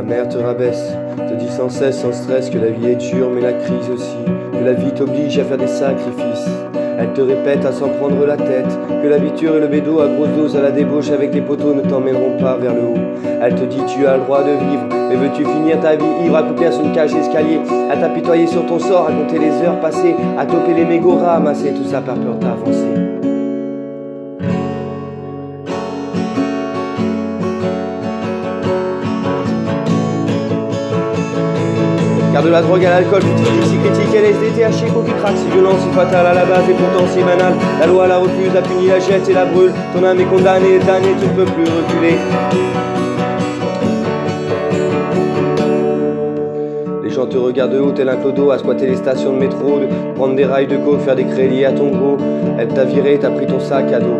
mère te rabaisse, te dit sans cesse, sans stress que la vie est dure mais la crise aussi, que la vie t'oblige à faire des sacrifices. Elle te répète à s'en prendre la tête, que la biture et le bédo à grosse dose à la débauche avec les poteaux ne t'emmèneront pas vers le haut. Elle te dit tu as le droit de vivre, mais veux-tu finir ta vie ivre à couper sur une cage d'escalier, à t'apitoyer sur ton sort, à compter les heures passées, à toper les mégots, ramasser tout ça par peur d'avancer. Car de la drogue à l'alcool, toute physique si critique, LSD, THC, coke, crack, si violent, si fatal à la base et pourtant si banal. La loi la refuse, la punit, la jette et la brûle. Ton âme est condamnée, damnée, tu ne peux plus reculer. Les gens te regardent de haut tel un clodo, à squatter les stations de métro, de prendre des rails de coke, faire des crédits à ton gros. Elle t'a viré, t'as pris ton sac à dos.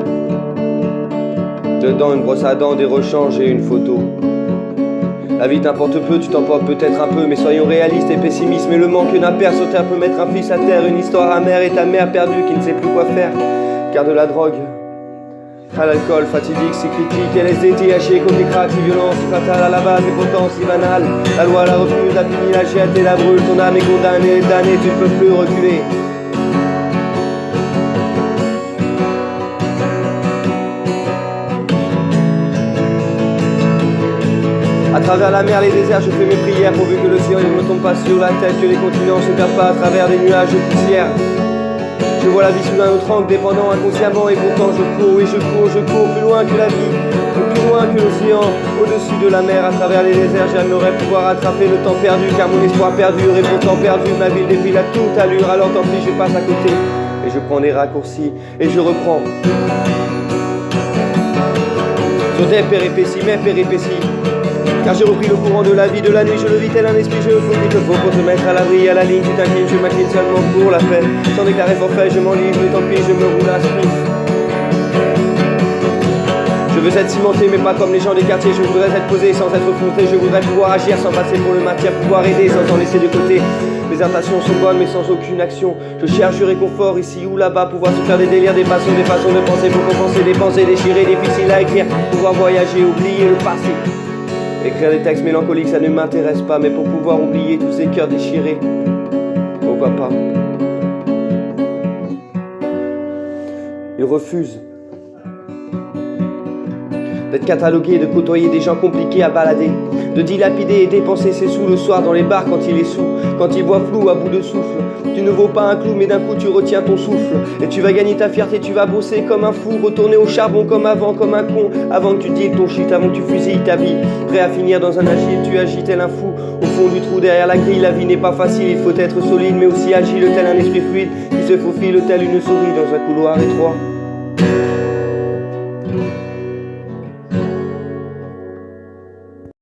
Dedans une brosse à dents, des rechanges et une photo. La vie t'importe peu, tu t'emportes peut-être un peu, mais soyons réalistes et pessimistes. Mais le manque d'un père sur terre peut mettre un fils à terre. Une histoire amère et ta mère perdue qui ne sait plus quoi faire. Car de la drogue à l'alcool, fatidique, si critique, LSD, THC, coke et crack, si violent, si fatal à la base et pourtant si banal. La loi la refuse, la punit, la jette et la brûle. Ton âme est condamnée, damnée, tu ne peux plus reculer. À travers la mer, les déserts, je fais mes prières pourvu que l'océan ne me tombe pas sur la tête, que les continents se perdent pas à travers des nuages de poussière. Je vois la vie sous un autre angle, dépendant inconsciemment, et pourtant je cours, oui je cours plus loin que la vie, plus loin que l'océan, au-dessus de la mer, à travers les déserts. J'aimerais pouvoir attraper le temps perdu, car mon espoir perdure et pourtant perdu. Ma ville défile à toute allure, alors tant pis, je passe à côté, et je prends des raccourcis, et je reprends. Sur des péripéties, mes péripéties. Car j'ai repris le courant de la vie, de la nuit, je le vis tel un esprit, je fous qu'il te faut pour te mettre à l'abri, à la ligne, tu t'inclines, je m'incline seulement pour la paix. Sans déclarer forfait, je m'enlise, mais tant pis, je me roule à spliff. Je veux être cimenté, mais pas comme les gens des quartiers, je voudrais être posé sans être flouté, je voudrais pouvoir agir sans passer pour le maintien, pouvoir aider sans en laisser de côté. Mes intentions sont bonnes, mais sans aucune action. Je cherche du réconfort ici ou là-bas, pouvoir se faire des délires, des façons de penser pour compenser des pensées déchirées, difficiles à écrire, pouvoir voyager, oublier le passé. Écrire des textes mélancoliques, ça ne m'intéresse pas, mais pour pouvoir oublier tous ces cœurs déchirés, pourquoi pas? Ils refusent d'être catalogués, de côtoyer des gens compliqués à balader, de dilapider et dépenser ses sous le soir dans les bars quand il est sous, quand il voit flou à bout de souffle. Tu ne vaux pas un clou, mais d'un coup tu retiens ton souffle. Et tu vas gagner ta fierté, tu vas bosser comme un fou, retourner au charbon comme avant, comme un con. Avant que tu deals ton shit, avant que tu fusilles ta vie. Prêt à finir dans un agile, tu agis tel un fou. Au fond du trou derrière la grille, la vie n'est pas facile. Il faut être solide, mais aussi agile tel un esprit fluide qui se faufile tel une souris dans un couloir étroit.